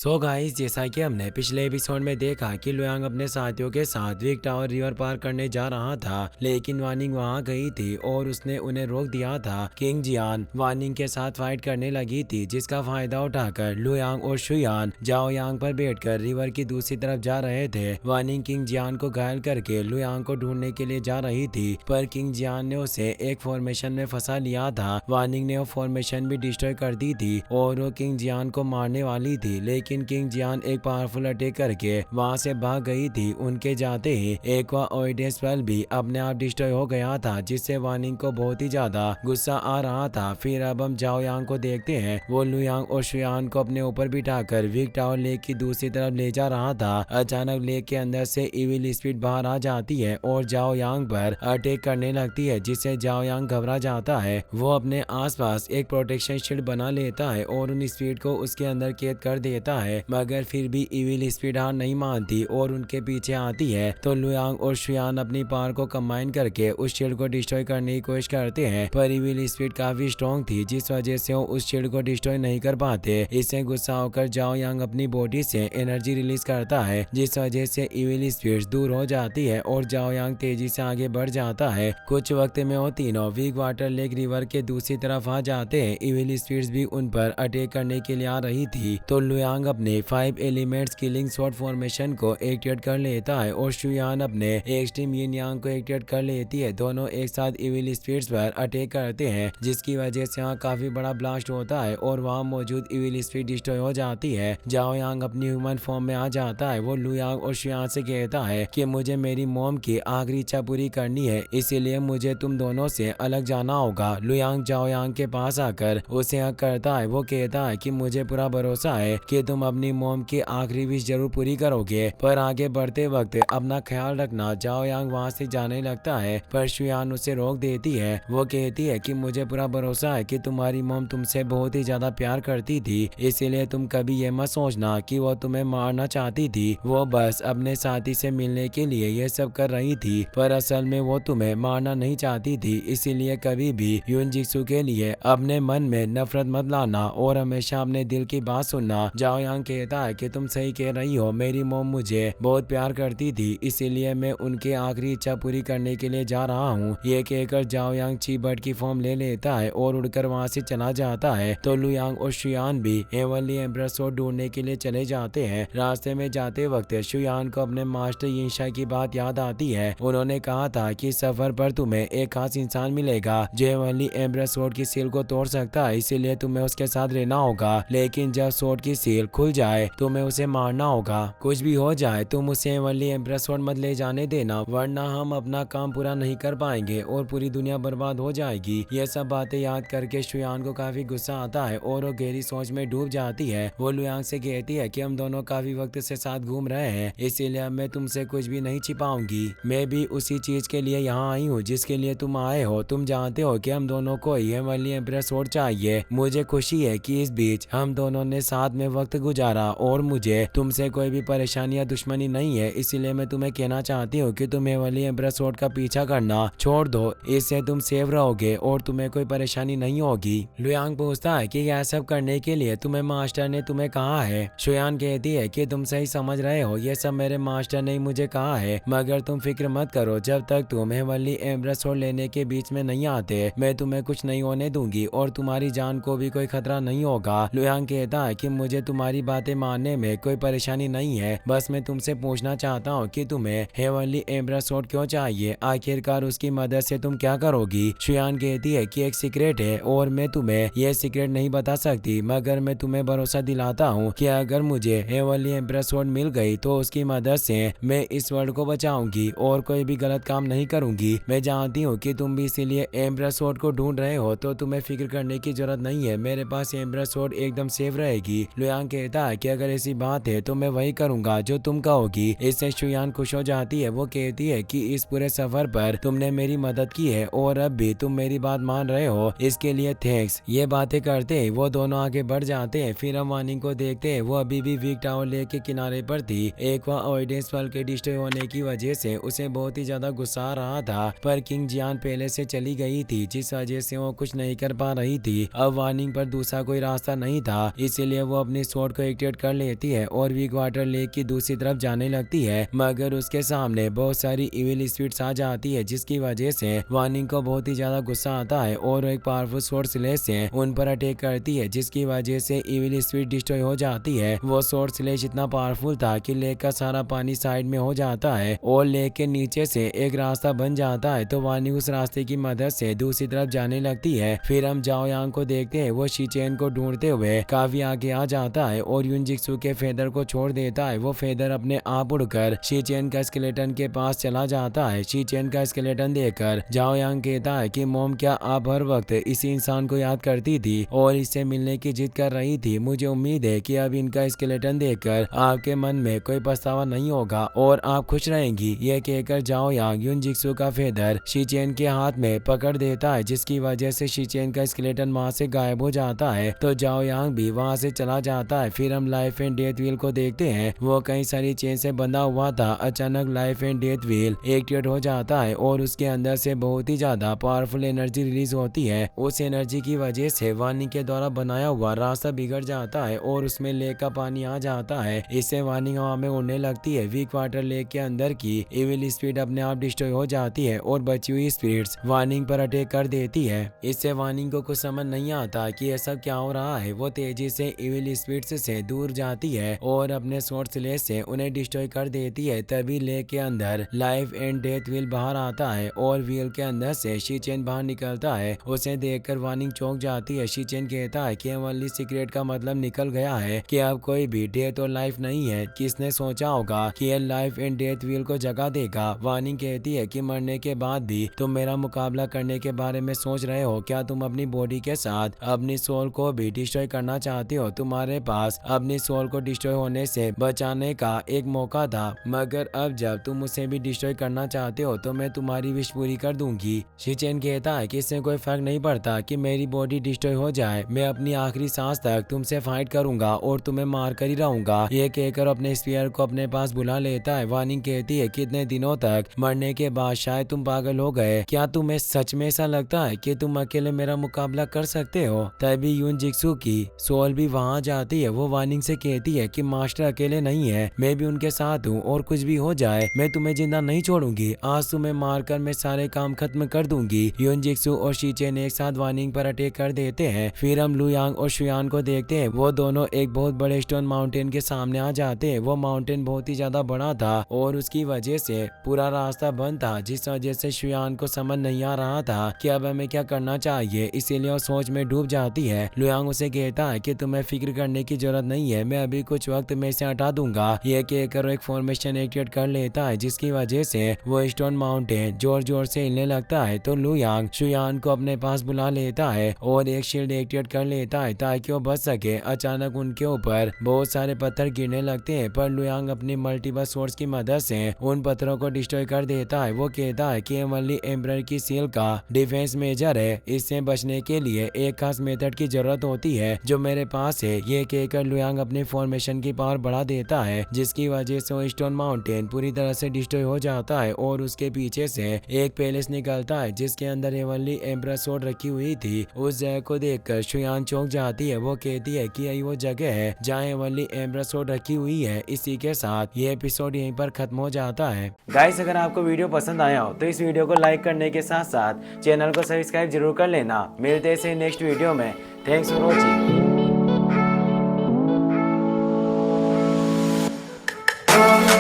So guys, जैसा कि हमने पिछले एपिसोड में देखा कि लुयांग अपने साथियों के साथ विक टावर रिवर पार करने जा रहा था, लेकिन वानिंग वहां गई थी और उसने उन्हें रोक दिया था। किंग जियान वानिंग के साथ फाइट करने लगी थी, जिसका फायदा उठाकर लुयांग और शुयान जाओ यांग पर बैठकर रिवर की दूसरी तरफ जा रहे थे। वानिंग किंग जियान को घायल करके लुयांग को ढूंढने के लिए जा रही थी, पर किंग जियान ने उसे एक फॉर्मेशन में फंसा लिया था। वानिंग ने वो फॉर्मेशन भी डिस्ट्रॉय कर दी थी और वो किंग जियान को मारने वाली थी, लेकिन किंग जियान एक पावरफुल अटैक करके वहां से भाग गई थी। उनके जाते ही एक्वा ओइडेस स्पेल भी अपने आप डिस्ट्रॉय हो गया था, जिससे वानिंग को बहुत ही ज्यादा गुस्सा आ रहा था। फिर अब हम जाओ यांग को देखते हैं। वो लुयांग और शुयान को अपने ऊपर बिठाकर विक टावर लेक की दूसरी तरफ ले जा रहा था। अचानक लेक के अंदर से इविल स्पिरिट बाहर आ जाती है और जाओ यांग पर अटैक करने लगती है, जिससे जाओ यांग घबरा जाता है। वो अपने आसपास एक प्रोटेक्शन शील्ड बना लेता है और उन स्पिरिट को उसके अंदर कैद कर देता है, मगर फिर भी इविल स्पिरिट हार नहीं मानती और उनके पीछे आती है। तो लुयांग और शुयान अपनी पावर को कंबाइन करके उस शील्ड को डिस्ट्रॉय करने की कोशिश करते हैं, पर इविल स्पिरिट काफी स्ट्रॉन्ग थी, जिस वजह से वो उस शील्ड को डिस्ट्रॉय नहीं कर पाते। इससे गुस्सा होकर जाओ यांग अपनी बॉडी से एनर्जी रिलीज करता है, जिस वजह से इविल स्पिरिट दूर हो जाती है और जाओ यांग तेजी से आगे बढ़ जाता है। कुछ वक्त में वो तीनों वीक वाटर लेक रिवर के दूसरी तरफ आ जाते हैं। इविल स्पिरिट्स भी उन पर अटैक करने के लिए आ रही थी, तो लुयांग अपने 5 एलिमेंट्स किलिंग स्वॉर्ड फॉर्मेशन को एक्टिवेट कर लेता है और शुयान अपने एक्सट्रीम यिन यांग को एक्टिवेट कर लेती है। दोनों एक साथ इविल स्पिरिट्स पर अटैक करते हैं, जिसकी वजह से यहाँ काफी बड़ा ब्लास्ट होता है और वहाँ मौजूद इविल स्पिरिट डिस्ट्रॉय हो जाती है। जाओ यांग अपनी ह्यूमन फॉर्म में आ जाता है। वो लुयांग और शुयान से कहता है कि मुझे मेरी मॉम की आखिरी इच्छा पूरी करनी है, इसीलिए मुझे तुम दोनों से अलग जाना होगा। लुयांग जाओ यांग के पास आकर उसे हक करता है। वो कहता है कि मुझे पूरा भरोसा है कि तुम अपनी मॉम की आखिरी विश जरूर पूरी करोगे, पर आगे बढ़ते वक्त अपना ख्याल रखना। जाओ यांग वहाँ से जाने लगता है, पर शुयान उसे रोक देती है। वो कहती है कि मुझे पूरा भरोसा है कि तुम्हारी मॉम तुमसे बहुत ही ज्यादा प्यार करती थी, इसीलिए तुम कभी ये मत सोचना कि वो तुम्हें मारना चाहती थी। वो बस अपने साथी से मिलने के लिए ये सब कर रही थी, पर असल में वो तुम्हें मारना नहीं चाहती थी। इसीलिए कभी भी युनजित्सु के लिए अपने मन में नफरत मत लाना और हमेशा अपने दिल की बात सुनना। जाओ यांग कहता है कि तुम सही कह रही हो, मेरी मॉम मुझे बहुत प्यार करती थी, इसीलिए मैं उनकी आखिरी इच्छा पूरी करने के लिए जा रहा हूँ। ये कहकर जाओ यांग ची बर्ड की फॉर्म ले लेता है और उड़कर वहाँ से चला जाता है। तो लुयांग और शुयान भी हेवनली एम्परर स्वॉर्ड ढूंढने के लिए चले जाते हैं। रास्ते में जाते वक्त शुयान को अपने मास्टर यिनशा की बात याद आती है। उन्होंने कहा था कि सफर पर तुम्हें एक खास इंसान मिलेगा जो हेवनली एम्परर स्वॉर्ड की सील को तोड़ सकता है, इसीलिए तुम्हें उसके साथ रहना होगा। लेकिन जब स्वॉर्ड की सील खुल जाए तुम्हें उसे मारना होगा। कुछ भी हो जाए तुम उसे हेवनली एम्परर स्वॉर्ड मत ले जाने देना, वरना हम अपना काम पूरा नहीं कर पाएंगे और पूरी दुनिया बर्बाद हो जाएगी। ये सब बातें याद करके शुयान को काफी गुस्सा आता है और वो गहरी सोच में डूब जाती है। वो लुयांग से कहती है कि हम दोनों काफी वक्त से साथ घूम रहे हैं, इसीलिए मैं तुमसे कुछ भी नहीं छिपाऊंगी। मैं भी उसी चीज के लिए यहाँ आई हूँ जिसके लिए तुम आए हो। तुम जानते हो कि हम दोनों को हेवनली एम्परर स्वॉर्ड चाहिए। मुझे खुशी है कि इस बीच हम दोनों ने साथ में वक्त गुजारा और मुझे तुमसे कोई भी परेशानी या दुश्मनी नहीं है, इसीलिए मैं तुम्हें कहना चाहती हूँ कि तुम हेवनली एम्परर स्वॉर्ड का पीछा करना छोड़ दो। इससे तुम सेफ रहोगे और तुम्हें कोई परेशानी नहीं होगी। लुयांग पूछता है कि यह सब करने के लिए तुम्हें मास्टर ने तुम्हें कहा है। शुयान कहती है कि तुम सही समझ रहे हो, ये सब मेरे मास्टर ने मुझे कहा है, मगर तुम फिक्र मत करो, जब तक तुम हेवनली एम्परर स्वॉर्ड लेने के बीच में नहीं आते मैं तुम्हें कुछ नहीं होने दूंगी और तुम्हारी जान को भी कोई खतरा नहीं होगा। लुयांग कहता है कि मुझे तुम्हारी बातें मानने में कोई परेशानी नहीं है, बस मैं तुमसे पूछना चाहता हूँ कि तुम्हें हेवनली एम्परर स्वॉर्ड क्यों चाहिए, आखिरकार उसकी मदद से तुम क्या करोगी। शुयान कहती है कि एक सीक्रेट है और मैं तुम्हें यह सीक्रेट नहीं बता सकती, मगर मैं तुम्हें भरोसा दिलाता हूँ कि अगर मुझे हेवनली एम्परर स्वॉर्ड मिल गई तो उसकी मदद से मैं इस वर्ल्ड को बचाऊंगी और कोई भी गलत काम नहीं करूंगी। मैं जानती हूँ कि तुम भी इसीलिए एम्परर स्वॉर्ड को ढूंढ रहे हो, तो तुम्हें फिक्र करने की जरूरत नहीं है, मेरे पास एम्परर स्वॉर्ड एकदम सेफ रहेगी। लुयांग कहता है कि अगर ऐसी बात है तो मैं वही करूंगा जो तुम कहोगी। इससे शुयान खुश हो जाती है। वो कहती है कि इस पूरे सफर पर तुमने मेरी मदद की है और अब भी तुम मेरी बात मान रहे हो, इसके लिए थैंक्स। ये बातें करते ही वो दोनों आगे बढ़ जाते हैं। फिर हम वानिंग को देखते हैं। वो अभी भी विक टावर लेक के किनारे पर थी। एक्वा ओइडेस स्पेल के डिस्ट्रॉय होने की वजह से उसे बहुत ही ज्यादा गुस्सा आ रहा था, पर किंग जियान पहले से चली गई थी, जिस वजह से वो कुछ नहीं कर पा रही थी। अब वानिंग पर दूसरा कोई रास्ता नहीं था, इसीलिए वो अपनी स्वॉर्ड को एक्टिवेट कर लेती है और वीक वाटर लेक की दूसरी तरफ जाने लगती है, मगर उसके सामने बहुत सारी इविल स्पिरिट्स आ जाती है, जिसकी वजह से वार्निंग को बहुत ही ज्यादा गुस्सा आता है और एक पावरफुल सोर्स स्लेश से उन पर अटैक करती है, जिसकी वजह से इविल स्पिरिट डिस्ट्रॉय हो जाती है। वो सोर्स स्लेश इतना पावरफुल था कि लेक का सारा पानी साइड में हो जाता है और लेक के नीचे से एक रास्ता बन जाता है। तो वार्निंग उस रास्ते की मदद से दूसरी तरफ जाने लगती है। फिर हम जाओ यांग को देखते हैं, वो शीचेन को ढूंढते हुए काफी आगे आ जाता है और युनजिक्सु के फेदर को छोड़ देता है। वो फेदर अपने आप उड़कर शीचेन का स्केलेटन के पास चला जाता है। शीचेन का स्केलेटन देखकर जाओ यांग कहता है कि मोम, क्या आप हर वक्त इसी इंसान को याद करती थी और इससे मिलने की जिद कर रही थी? मुझे उम्मीद है कि अब इनका स्केलेटन देखकर आपके मन में कोई पछतावा नहीं होगा और आप खुश रहेंगी। यह कहकर जाओ यांग युनजिक्सु का फेदर शीचेन के हाथ में पकड़ देता है, जिसकी वजह से शीचेन का स्केलेटन वहां से गायब हो जाता है। तो जाओ यांग भी वहां से चला जाता है। फिर हम लाइफ एंड डेथ व्हील को देखते हैं, वो कई सारी चेन से बंधा हुआ था। अचानक life and death wheel activate हो जाता है और उसके अंदर से बहुत ही ज्यादा पावरफुल एनर्जी रिलीज होती है। उस एनर्जी की वजह से वार्निंग के द्वारा बनाया हुआ रास्ता बिगड़ जाता है और उसमें लेक का पानी आ जाता है। इससे वार्निंग हवा में उड़ने लगती है। वीक वाटर लेक के अंदर की इविल स्पिरिट अपने आप डिस्ट्रॉय हो जाती है और बची हुई स्पिरिट्स वार्निंग पर अटैक कर देती है। इससे वार्निंग को कुछ समझ नहीं आता कि यह सब क्या हो रहा है। वो तेजी से इविल स्पिरिट्स से दूर जाती है और अपने स्वॉर्ड स्लेश से उन्हें डिस्ट्रॉय कर देती है। तभी लेक के अंदर लाइफ एंड डेथ व्हील बाहर आता है और व्हील के अंदर से शीचेन बाहर निकलता है। उसे देखकर वार्निंग चौंक जाती है। शीचेन कहता है कि ओनली सीक्रेट का मतलब निकल गया है कि अब कोई भी डेथ और लाइफ नहीं है। किसने सोचा होगा कि यह लाइफ एंड डेथ व्हील को जगा देगा? वार्निंग कहती है कि मरने के बाद भी तुम मेरा मुकाबला करने के बारे में सोच रहे हो। क्या तुम अपनी बॉडी के साथ अपनी सोल को भी डिस्ट्रॉय करना चाहते हो? तुम्हारे पास अपनी सोल को डिस्ट्रॉय होने से बचाने का एक मौका था, मगर अब जब तुम उसे भी डिस्ट्रॉय करना चाहते हो तो मैं तुम्हारी विश पूरी कर दूंगी। शीचेन कहता है कि इससे कोई फर्क नहीं पड़ता कि मेरी बॉडी डिस्ट्रॉय हो जाए, मैं अपनी आखिरी सांस तक तुमसे फाइट करूंगा और तुम्हें मार कर ही रहूंगा। ये कहकर अपने स्पीयर को अपने पास बुला लेता है। वार्निंग कहती है कितने दिनों तक मरने के बाद शायद तुम पागल हो गए। क्या तुम्हें सच में ऐसा लगता है कि तुम अकेले मेरा मुकाबला कर सकते हो? तभी युनजिक्सु की सोल भी वहां जाती है। वो वार्निंग से कहती है कि मास्टर अकेले नहीं है, मैं भी उनके साथ हूँ और कुछ भी हो जाए मैं तुम्हें जिंदा नहीं छोड़ूंगी। आज तुम्हें मारकर मैं सारे काम खत्म कर दूंगी। युनजिक्सु और शीचेन एक साथ वार्निंग पर अटैक कर देते हैं। फिर हम लुयांग और शुयान को देखते हैं, वो दोनों एक बहुत बड़े स्टोन माउंटेन के सामने आ जाते हैं। वो माउंटेन बहुत ही ज्यादा बड़ा था और उसकी वजह से पूरा रास्ता बंद था, जिस वजह से शुयान को समझ नहीं आ रहा था कि अब हमें क्या करना चाहिए। इसीलिए वो सोच में डूब जाती है। लुयांग उसे कहता है कि तुम्हें फिक्र करने की जरूरत नहीं है, मैं अभी कुछ वक्त में इसे हटा दूंगा। ये कहकर एक फॉर्मेशन एक्टिवेट कर लेता है, जिसकी वजह से वो स्टोन माउंटेन जोर जोर से हिलने लगता है। तो लुयांग शुयान को अपने पास बुला लेता है और एक शील्ड एक्टिवेट कर लेता है ताकि वो बच सके। अचानक उनके ऊपर बहुत सारे पत्थर गिरने लगते हैं, पर लुयांग अपनी मल्टीपल सोर्स की मदद से उन पत्थरों को डिस्ट्रॉय कर देता है। वो कहता है कि ओनली एम्परर की सील का डिफेंस मेजर है, इससे बचने के लिए एक खास मेथड की जरूरत होती है जो मेरे पास है। ये कहकर लुयांग अपनी फॉर्मेशन की पावर बढ़ा देता है, जिसकी वजह से वो स्टोन माउंटेन पूरी तरह से डिस्ट्रॉय हो जाता है और उसके पीछे से एक पैलेस निकलता है जिसके अंदर ओनली एम्परर सोर्ड रखी हुई थी। उस जगह को देखकर शुयान चौंक जाती है। वो कहती है कि यही वो जगह है जहाँ ओनली एम्परर सोर्ड रखी हुई है। इसी के साथ ये एपिसोड यहीं पर खत्म हो जाता है। गाइस, अगर आपको वीडियो पसंद आया हो तो इस वीडियो को लाइक करने के साथ साथ चैनल को सब्सक्राइब जरूर कर लेना। मिलते हैं नेक्स्ट वीडियो में। Thanks for watching.